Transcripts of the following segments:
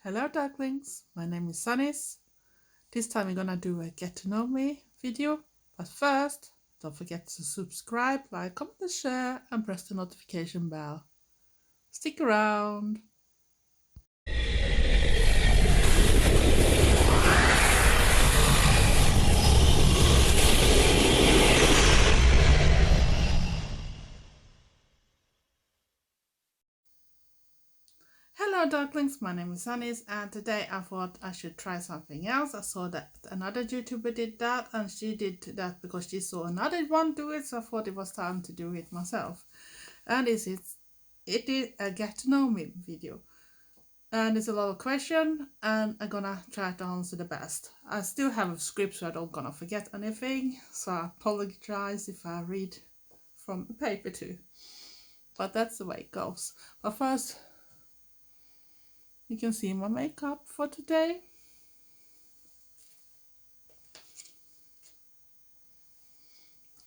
Hello ducklings, my name is Sanniz. This time we're gonna do a get to know me video, but first don't forget to subscribe, like, comment and share and press the notification bell. Stick around. Hello ducklings, my name is Sanniz and today I thought I should try something else. I saw that another YouTuber did that and she did that because she saw another one do it, so I thought it was time to do it myself. And it is a get to know me video. And it's a lot of questions and I'm gonna try to answer the best. I still have a script so I don't gonna forget anything, so I apologize if I read from the paper too. But that's the way it goes. But first, you can see my makeup for today.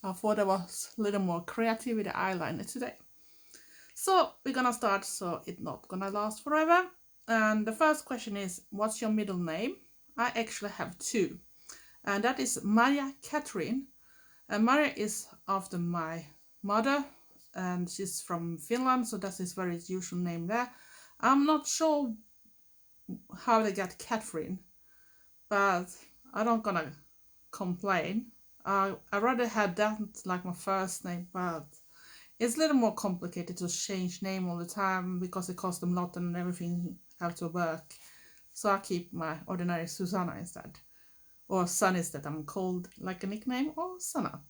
I thought I was a little more creative with the eyeliner today. So we're gonna start, so it's not gonna last forever. And the first question is, what's your middle name? I actually have two. And that is Marja Katharine. And Marja is after my mother. And she's from Finland, so that's his very usual name there. I'm not sure how they got Catherine, but I don't gonna complain. I rather had that like my first name, but it's a little more complicated to change name all the time because it costs them a lot and everything have to work. So I keep my ordinary Susanna instead, or Sanniz that I'm called like a nickname, or Sanna.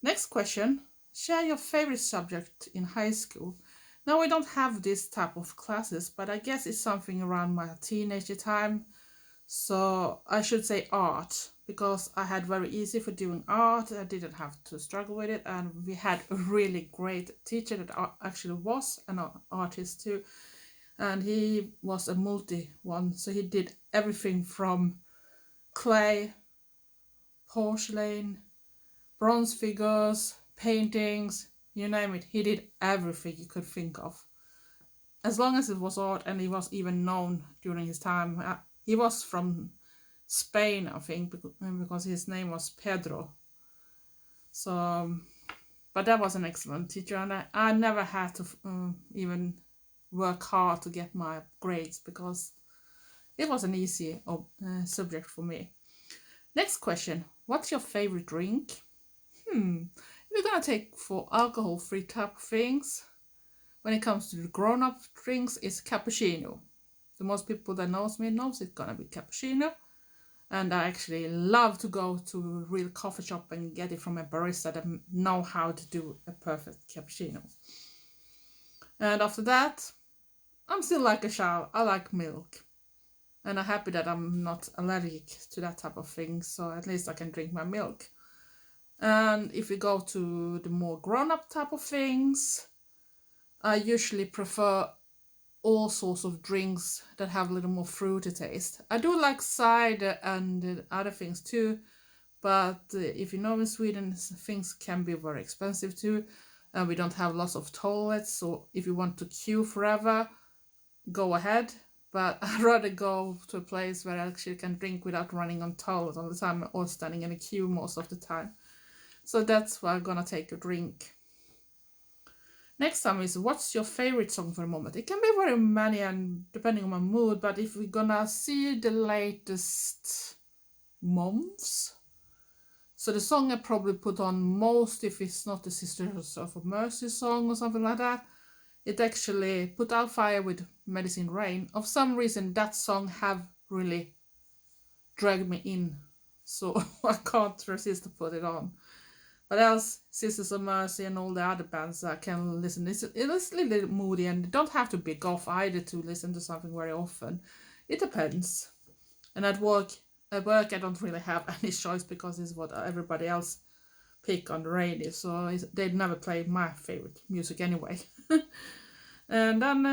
Next question, share your favorite subject in high school. Now we don't have this type of classes, but I guess it's something around my teenager time. So I should say art, because I had very easy for doing art. I didn't have to struggle with it, and we had a really great teacher that actually was an artist too. And he was a multi one, so he did everything from clay, porcelain, bronze figures, paintings, you name it. He did everything you could think of. As long as it was art, and he was even known during his time. He was from Spain, I think, because his name was Pedro. So, but that was an excellent teacher, and I never had to even work hard to get my grades because it was an easy subject for me. Next question, what's your favorite drink? We're gonna take for alcohol-free type of things. When it comes to the grown-up drinks, it's cappuccino. The most people that knows me knows it's gonna be cappuccino. And I actually love to go to a real coffee shop and get it from a barista that know how to do a perfect cappuccino. And after that, I'm still like a child. I like milk. And I'm happy that I'm not allergic to that type of thing, so at least I can drink my milk. And if we go to the more grown-up type of things, I usually prefer all sorts of drinks that have a little more fruity taste. I do like cider and other things too, but if you know in Sweden, things can be very expensive too. And we don't have lots of toilets, so if you want to queue forever, go ahead. But I'd rather go to a place where I actually can drink without running on toilet all the time or standing in a queue most of the time. So that's why I'm gonna take a drink. Next time is, what's your favorite song for the moment? It can be very many and depending on my mood, but if we're gonna see the latest months, so the song I probably put on most, if it's not the Sisters of Mercy song or something like that, it actually Put Out Fire with Medicine Rain. Of some reason that song have really dragged me in, so I can't resist to put it on. But else, Sisters of Mercy and all the other bands I can listen. It's a little moody, and you don't have to be goth either to listen to something very often. It depends. And at work I don't really have any choice because it's what everybody else pick on the radio, so they'd never play my favorite music anyway. And then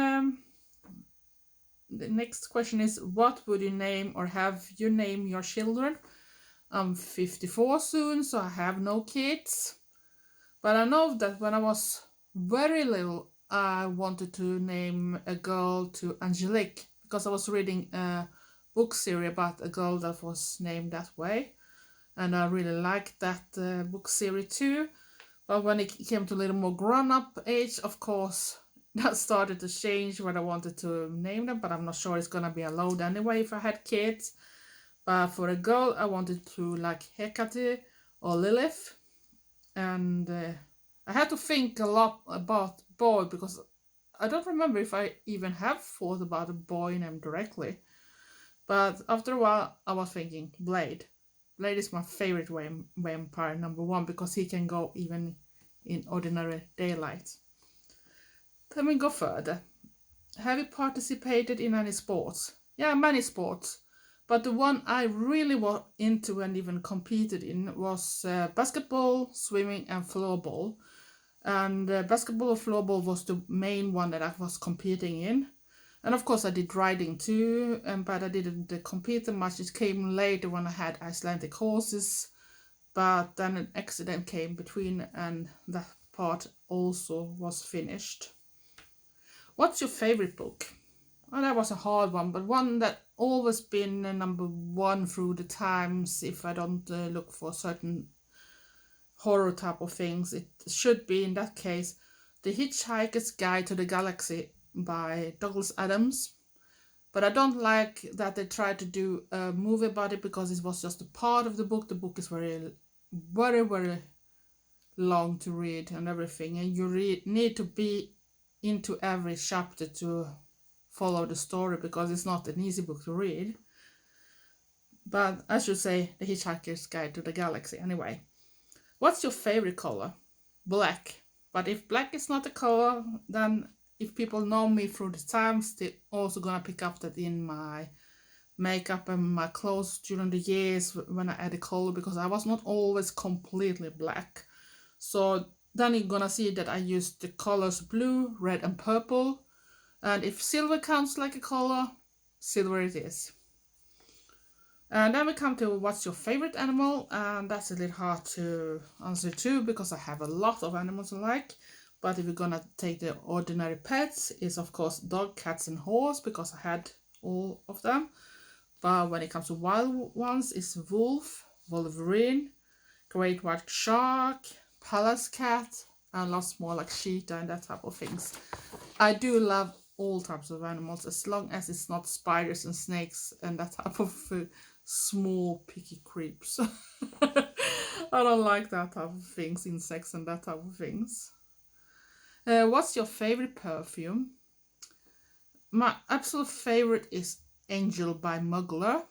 the next question is, what would you name or have you name your children? I'm 54 soon, so I have no kids. But I know that when I was very little, I wanted to name a girl to Angelique, because I was reading a book series about a girl that was named that way, and I really liked that book series too. But when it came to a little more grown-up age, of course, that started to change what I wanted to name them, but I'm not sure it's gonna be allowed anyway if I had kids. But for a girl, I wanted to like Hecate or Lilith, and I had to think a lot about boy because I don't remember if I even have thought about a boy name directly. But after a while, I was thinking Blade. Blade is my favorite vampire, number one, because he can go even in ordinary daylight. Let me go further. Have you participated in any sports? Yeah, many sports. But the one I really was into and even competed in was basketball, swimming, and floorball. And basketball or floorball was the main one that I was competing in. And of course I did riding too, but I didn't compete that much. It came later when I had Icelandic horses, but then an accident came between and that part also was finished. What's your favorite book? Well, that was a hard one, but one that always been number one through the times if I don't look for certain horror type of things. It should be, in that case, The Hitchhiker's Guide to the Galaxy by Douglas Adams. But I don't like that they tried to do a movie about it because it was just a part of the book. The book is very, very, very long to read and everything, and you need to be into every chapter to follow the story because it's not an easy book to read. But I should say The Hitchhiker's Guide to the Galaxy anyway. What's your favorite color? Black. But if black is not a color, then if people know me through the times, they're also gonna pick up that in my makeup and my clothes during the years when I add a color, because I was not always completely black. So then you're gonna see that I use the colors blue, red, and purple. And if silver counts like a color, silver it is. And then we come to what's your favorite animal, and that's a little hard to answer too because I have a lot of animals I like. But if you're gonna take the ordinary pets, it's of course dog, cats, and horse because I had all of them. But when it comes to wild ones, it's wolf, Wolverine, great white shark, Pallas Cat, and lots more like cheetah and that type of things. I do love all types of animals as long as it's not spiders and snakes and that type of small picky creeps. I don't like that type of things, insects and that type of things. What's your favorite perfume? My absolute favorite is Angel by Mugler.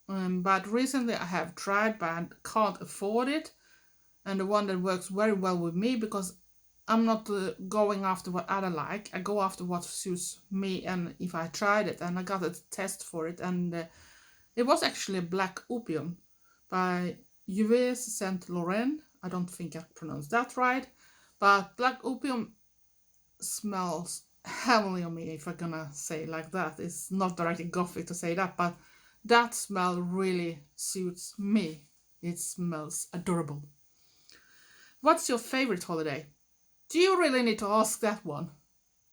But recently I have tried but I can't afford it. And the one that works very well with me, because I'm not going after what other like. I go after what suits me, and if I tried it and I got a test for it, and it was actually a black opium by Yves and Laurent. I don't think I pronounced that right, but black opium smells heavily on me, if I'm gonna say it like that. It's not directly gothic to say that, but that smell really suits me. It smells adorable. What's your favorite holiday? Do you really need to ask that one?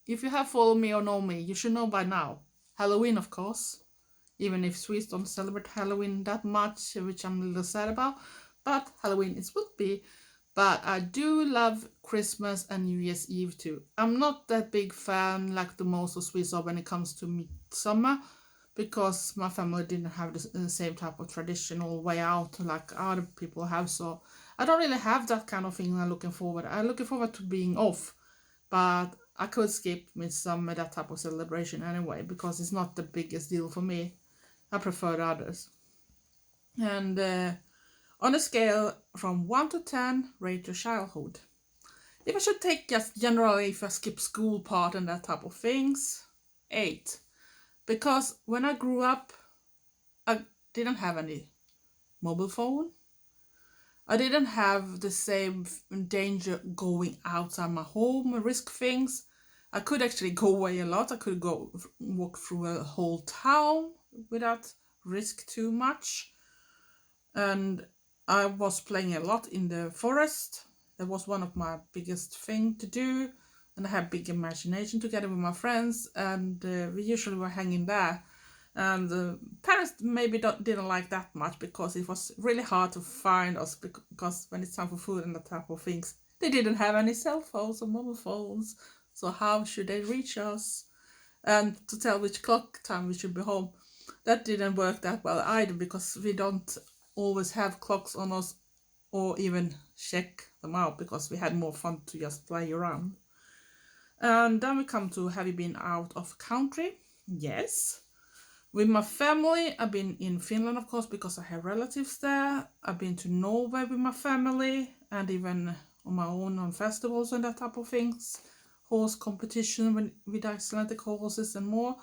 If you have followed me or know me, you should know by now. Halloween, of course. Even if Swedes don't celebrate Halloween that much, which I'm a little sad about. But Halloween it would be. But I do love Christmas and New Year's Eve too. I'm not that big fan like the most of Swedes are when it comes to midsummer, because my family didn't have the same type of traditional way out like other people have. So I don't really have that kind of thing I'm looking forward. I'm looking forward to being off. But I could skip midsummer, that type of celebration anyway, because it's not the biggest deal for me. I prefer the others. And on a scale from 1 to 10, rate your childhood. If I should take just generally, if I skip school part and that type of things, 8. Because when I grew up, I didn't have any mobile phone. I didn't have the same danger going outside my home, risk things. I could actually go away a lot. I could go walk through a whole town without risk too much. And I was playing a lot in the forest. That was one of my biggest thing to do. and I have big imagination together with my friends, and we usually were hanging there. And parents maybe didn't like that much because it was really hard to find us, because when it's time for food and that type of things, they didn't have any cell phones or mobile phones. So how should they reach us? And to tell which clock time we should be home, that didn't work that well either, because we don't always have clocks on us or even check them out, because we had more fun to just play around. And then we come to, have you been out of country? Yes. With my family, I've been in Finland, of course, because I have relatives there. I've been to Norway with my family, and even on my own on festivals and that type of things. Horse competition with Icelandic horses and more.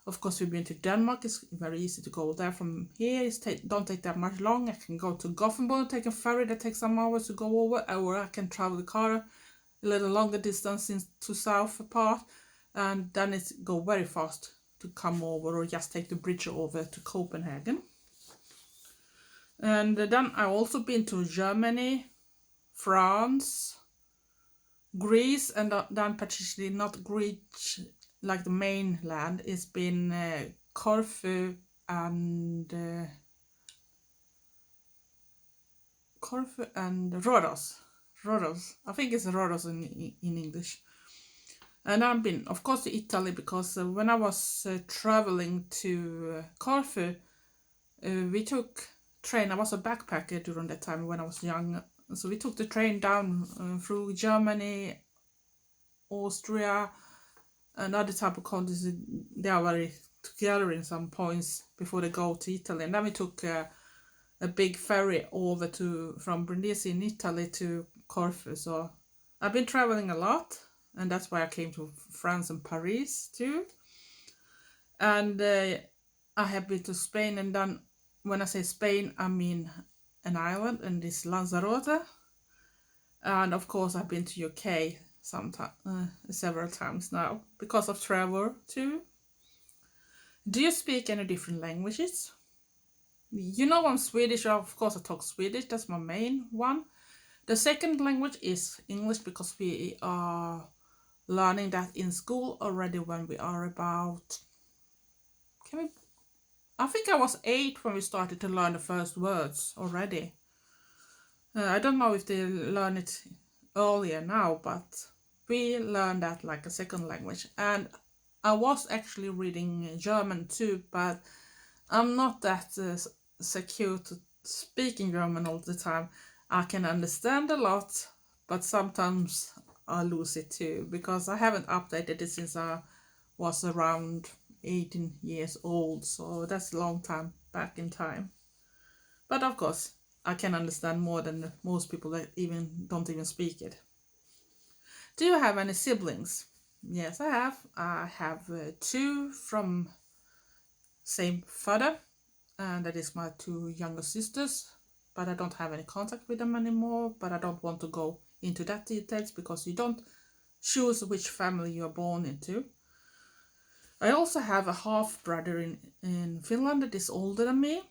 Of course, we've been to Denmark. It's very easy to go there from here. Don't take that much long. I can go to Gothenburg, take a ferry that takes some hours to go over, or I can travel the car a little longer distance to south apart, and then it go very fast to come over, or just take the bridge over to Copenhagen. And then I also been to Germany, France, Greece, and then particularly not Greece like the mainland. It's been Corfu and Rhodos. I think it's Rhodos in English. And I've been, of course, to Italy, because when I was traveling to Corfu, we took train. I was a backpacker during that time when I was young. So we took the train down through Germany, Austria, and other type of countries. They are very together in some points before they go to Italy. And then we took a big ferry over from Brindisi in Italy to Corfu. So I've been traveling a lot. And that's why I came to France and Paris too. And I have been to Spain, and then when I say Spain, I mean an island, and it's Lanzarote. And of course, I've been to UK several times now because of travel too. Do you speak any different languages? You know, I'm Swedish. Of course, I talk Swedish. That's my main one. The second language is English, because we are learning that in school already when we are about, I think I was 8 when we started to learn the first words already. I don't know if they learn it earlier now, but we learned that like a second language. And I was actually reading German too, but I'm not that secure to speaking German all the time. I can understand a lot, but sometimes I lose it too, because I haven't updated it since I was around 18 years old, so that's a long time back in time. But of course, I can understand more than most people that don't even speak it. Do you have any siblings? Yes, I have. I have 2 from same father, and that is my 2 younger sisters, but I don't have any contact with them anymore. But I don't want to go into that details, because you don't choose which family you are born into. I also have a half brother in Finland that is older than me.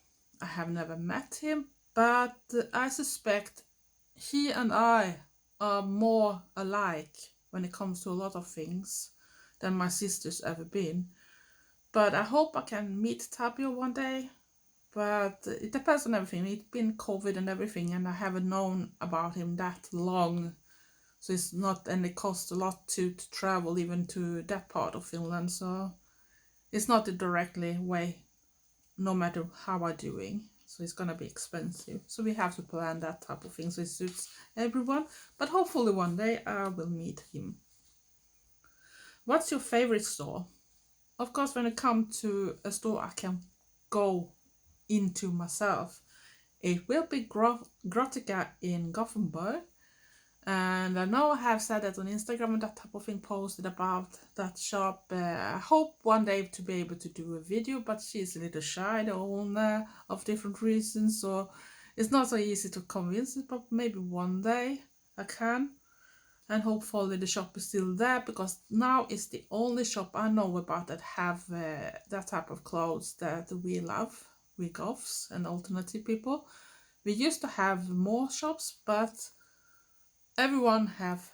I have never met him, but I suspect he and I are more alike when it comes to a lot of things than my sister's ever been. But I hope I can meet Tapio one day. But it depends on everything. It's been COVID and everything, and I haven't known about him that long. So it's not, and it costs a lot to travel even to that part of Finland. So it's not a directly way, no matter how I'm doing. So it's gonna be expensive. So we have to plan that type of thing so it suits everyone. But hopefully one day I will meet him. What's your favorite store? Of course, when it comes to a store I can go into myself, it will be Grottica in Gothenburg. And I know I have said that on Instagram and that type of thing, posted about that shop. I hope one day to be able to do a video, but she's a little shy, the owner, of different reasons. So it's not so easy to convince it, but maybe one day I can. And hopefully the shop is still there, because now it's the only shop I know about that have that type of clothes that we love, we goths and alternative people. We used to have more shops, but everyone have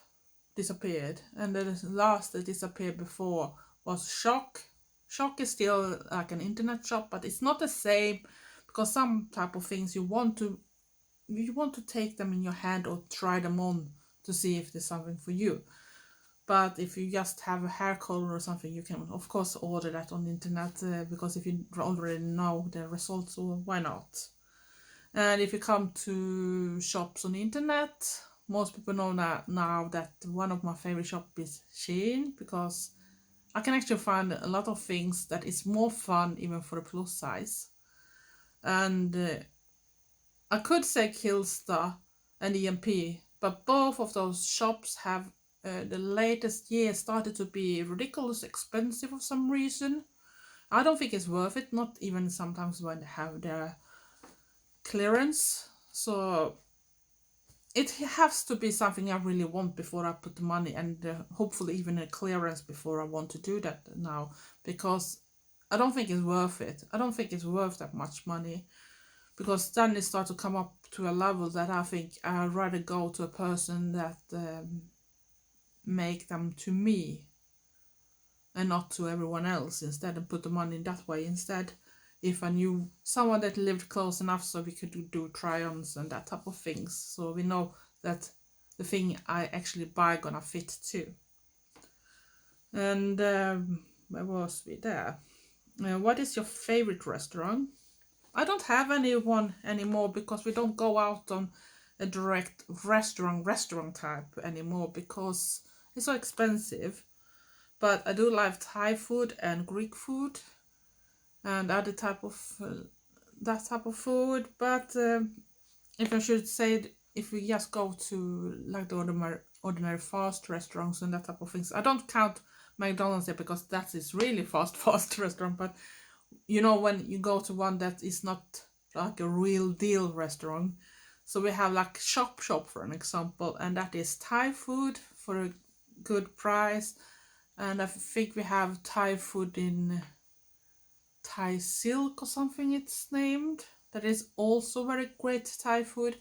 disappeared, and the last that disappeared before was Shock. Shock is still like an internet shop, but it's not the same, because some type of things you want to take them in your hand or try them on to see if there's something for you. But if you just have a hair color or something, you can of course order that on the internet, because if you already know the results, or why not? And if you come to shops on the internet, most people know now that one of my favorite shops is Shein, because I can actually find a lot of things that is more fun even for the plus size. And I could say Killstar and EMP, but both of those shops have the latest year started to be ridiculously expensive for some reason. I don't think it's worth it, not even sometimes when they have their clearance. So it has to be something I really want before I put the money, and hopefully even a clearance before I want to do that now, because I don't think it's worth it. I don't think it's worth that much money, because then it starts to come up to a level that I think I'd rather go to a person that make them to me and not to everyone else instead, and put the money in that way instead. If I knew someone that lived close enough so we could do try-ons and that type of things, so we know that the thing I actually buy gonna fit too. And where was we there? What is your favorite restaurant? I don't have anyone anymore, because we don't go out on a direct restaurant type anymore, because it's so expensive. But I do like Thai food and Greek food and other type of that type of food. But if I should say, if we just go to like the ordinary fast restaurants and that type of things, I don't count McDonald's here, because that is really fast restaurant. But you know, when you go to one that is not like a real deal restaurant, so we have like Shop for an example, and that is Thai food for a good price. And I think we have Thai food in Thai Silk or something it's named, that is also very great Thai food.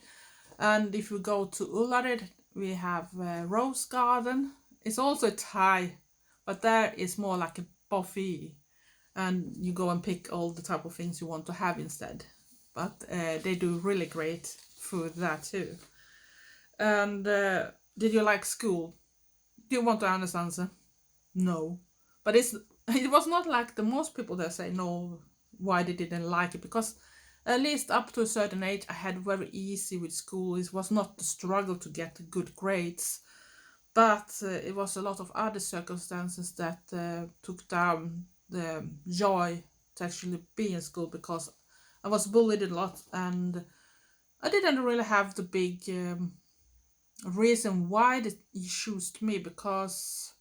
And if we go to Ullared, we have Rose Garden. It's also Thai, but there is more like a buffet, and you go and pick all the type of things you want to have instead. But they do really great food there too. And did you like school? Do you want to answer? No. But it was not like the most people that say no, why they didn't like it, because at least up to a certain age I had very easy with school. It was not the struggle to get good grades, but it was a lot of other circumstances that took down the joy to actually be in school, because I was bullied a lot, and I didn't really have the big reason why they chose me, because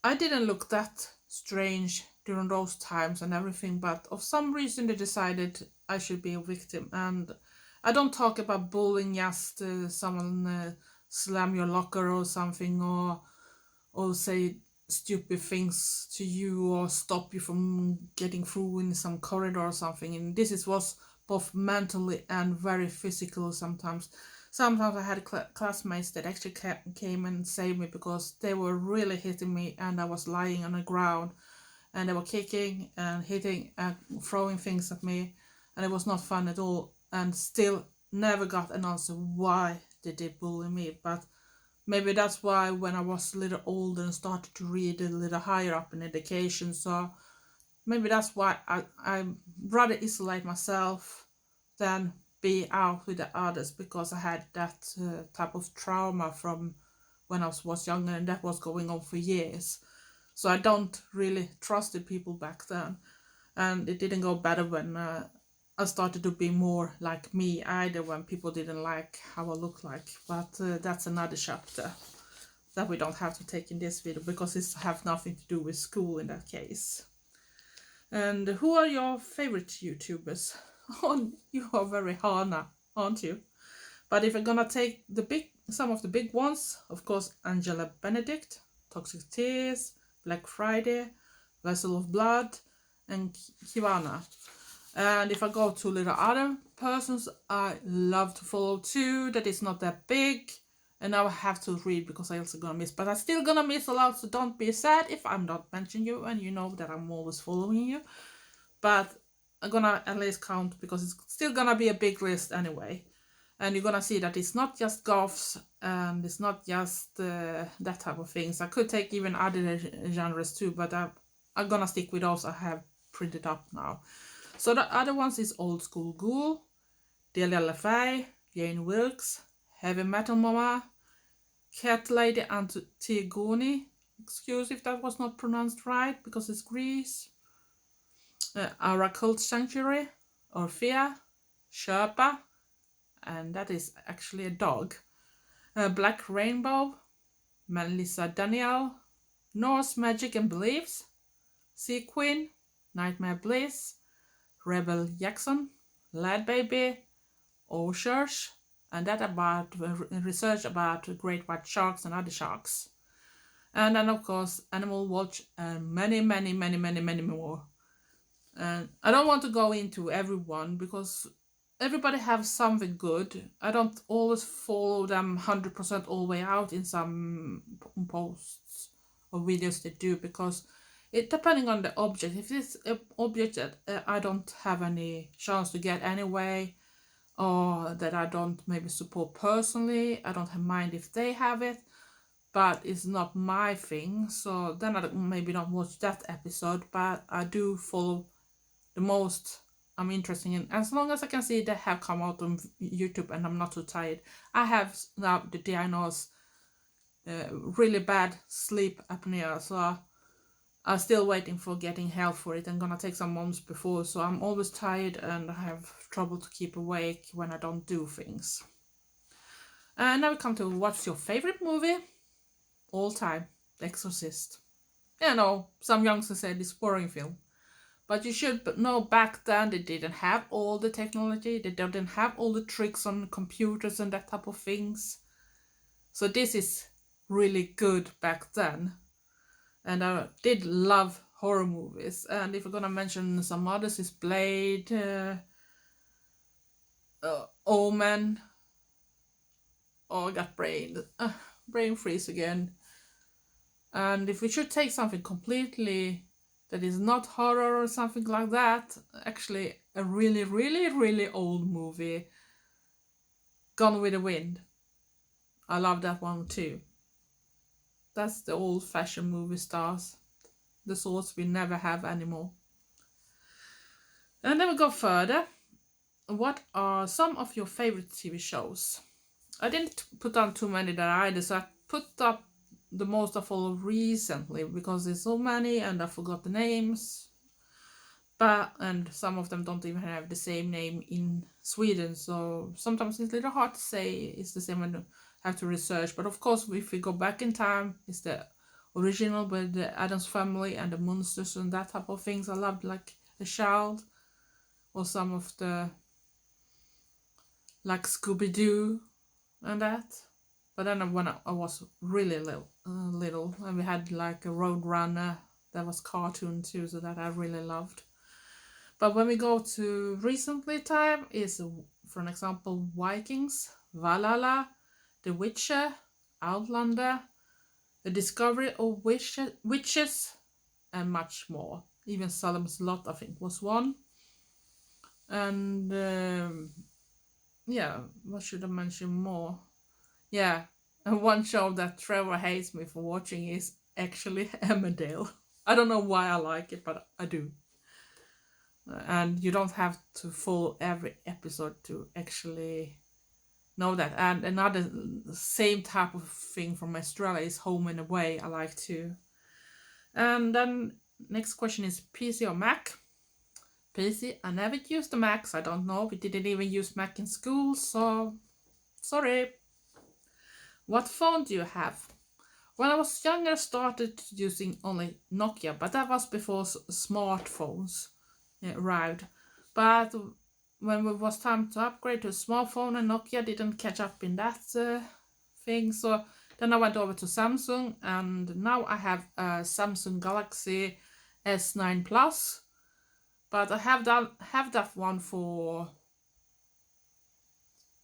I didn't look that strange during those times and everything, but of some reason they decided I should be a victim. And I don't talk about bullying just someone slam your locker or something, or say stupid things to you, or stop you from getting through in some corridor or something. And this was both mentally and very physical sometimes. Sometimes I had classmates that actually came and saved me, because they were really hitting me and I was lying on the ground, and they were kicking and hitting and throwing things at me, and it was not fun at all. And still never got an answer why they did bully me. But maybe that's why when I was a little older and started to read a little higher up in education, so maybe that's why I rather isolate myself than be out with the others, because I had that type of trauma from when I was younger, and that was going on for years. So I don't really trust the people back then, and it didn't go better when I started to be more like me either, when people didn't like how I look like. But that's another chapter that we don't have to take in this video, because it have nothing to do with school in that case. And who are your favorite YouTubers? Oh, you are very Hana, aren't you? But if we're gonna take some of the big ones, of course, Angela Benedict, Toxic Tears, Black Friday, Vessel of Blood, and Kivana. And if I go to little other persons I love to follow too, that is not that big, And now I have to read because I also gonna miss. But I'm still gonna miss a lot, so don't be sad if I'm not mentioning you, and you know that I'm always following you. But I'm gonna at least count because it's still gonna be a big list anyway. And you're gonna see that it's not just goths and it's not just that type of things. I could take even other genres too, but I'm gonna stick with those I have printed up now. So the other ones is Old School Ghoul, Delia LaFay, Jane Wilkes, Heavy Metal Mama, Cat Lady Antigone, excuse if that was not pronounced right because it's Greece, Our Cult Sanctuary, Orphea, Sherpa, and that is actually a dog, Black Rainbow, Melissa Daniel, Norse Magic and Beliefs, Sea Queen, Nightmare Bliss, Rebel Jackson, Lad Baby, Oshers, and that about research about great white sharks and other sharks. And then of course Animal Watch and many more. And I don't want to go into everyone because everybody have something good. I don't always follow them 100% all the way out in some posts or videos they do because it depending on the object. If it's an object that I don't have any chance to get anyway, or that I don't maybe support personally, I don't have mind if they have it, but it's not my thing, so then I maybe not watch that episode, but I do follow the most I'm interested in. As long as I can see they have come out on YouTube and I'm not too tired. I have now the diagnosis really bad sleep apnea, so I'm still waiting for getting help for it. I'm gonna take some months before, so I'm always tired and I have trouble to keep awake when I don't do things. And now we come to what's your favorite movie? All time, The Exorcist. Yeah, no, some youngsters said it's boring film. But you should know back then they didn't have all the technology, they didn't have all the tricks on computers and that type of things. So this is really good back then. And I did love horror movies. And if we're gonna mention some others, is Blade, Omen. Oh, I got brain freeze again. And if we should take something completely that is not horror or something like that, actually a really old movie, Gone with the Wind. I love that one too. That's the old-fashioned movie stars, the sorts we never have anymore. And then we go further. What are some of your favorite TV shows? I didn't put down too many there either, so I put up the most of all recently because there's so many and I forgot the names. And some of them don't even have the same name in Sweden, so sometimes it's a little hard to say it's the same when you have to research. But of course, if we go back in time, it's the original with the Addams Family and the monsters and that type of things I loved, like a child, or some of the like Scooby-Doo and that. But then when I was really little and we had like a Roadrunner that was cartoon too, so that I really loved. But when we go to recently time is, for an example, Vikings, Valhalla, The Witcher, Outlander, The Discovery of Witches, and much more. Even Salem's Lot, I think, was one. And yeah, what should I mention more? Yeah, and one show that Trevor hates me for watching is actually Emmerdale. I don't know why I like it, but I do. And you don't have to follow every episode to actually know that. And another same type of thing from Australia is Home and Away. I like too. And then next question is PC or Mac? PC. I never used the Mac, so I don't know. We didn't even use Mac in school, so sorry. What phone do you have? When I was younger, I started using only Nokia, but that was before smartphones arrived. But when it was time to upgrade to a smartphone, and Nokia didn't catch up in that thing, so then I went over to Samsung, and now I have a Samsung Galaxy S9 Plus. But I have that one for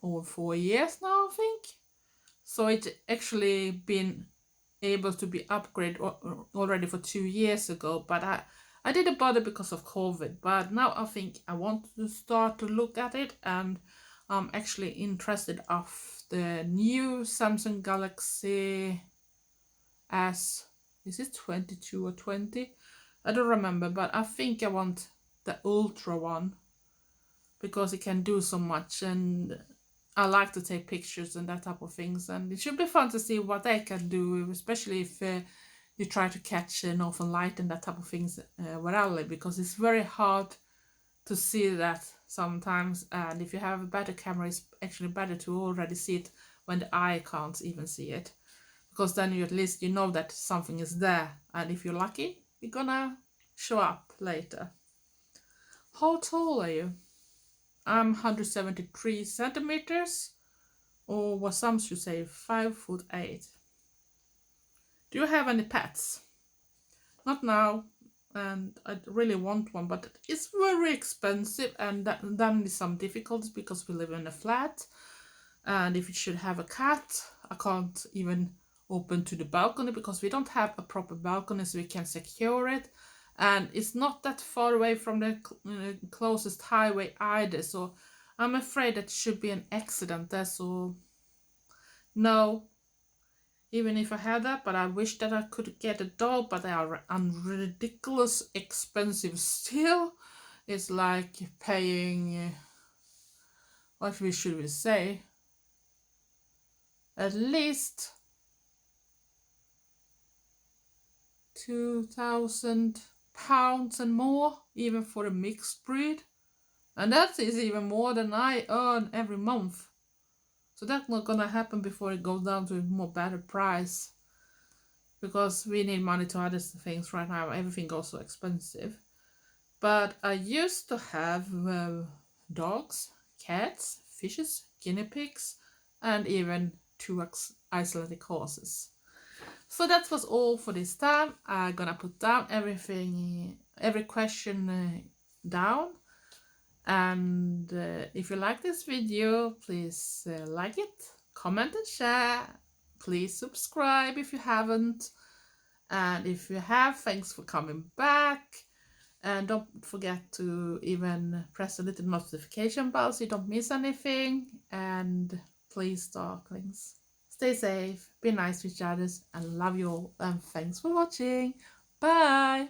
over 4 years now, I think. So it's actually been able to be upgraded already for 2 years ago, but I didn't bother because of COVID. But now I think I want to start to look at it, and I'm actually interested of the new Samsung Galaxy S. Is it 22 or 20? I don't remember, but I think I want the Ultra one because it can do so much, and I like to take pictures and that type of things, and it should be fun to see what they can do, especially if you try to catch northern light and that type of things where I live, because it's very hard to see that sometimes, and if you have a better camera, it's actually better to already see it when the eye can't even see it, because then you at least you know that something is there, and if you're lucky, it's gonna show up later. How tall are you? I'm 173 centimeters, or what some should say 5'8". Do you have any pets? Not now, and I really want one, but it's very expensive, and then there's some difficulties because we live in a flat, and if you should have a cat, I can't even open to the balcony because we don't have a proper balcony so we can secure it, and it's not that far away from the closest highway either, so I'm afraid that should be an accident there, so no, even if I had that, but I wish that I could get a dog, but they are ridiculous expensive still. It's like paying, what should we say, at least £2,000 and more, even for a mixed breed. And that is even more than I earn every month. So that's not gonna happen before it goes down to a more better price. Because we need money to other things right now. Everything goes so expensive. But I used to have dogs, cats, fishes, guinea pigs, and even 2 Icelandic horses. So that was all for this time. I'm gonna put down everything, every question down. And if you like this video, please like it, comment and share. Please subscribe if you haven't. And if you have, thanks for coming back. And don't forget to even press the little notification bell so you don't miss anything. And please, darklings, stay safe, be nice to each other, and love you all. And thanks for watching. Bye.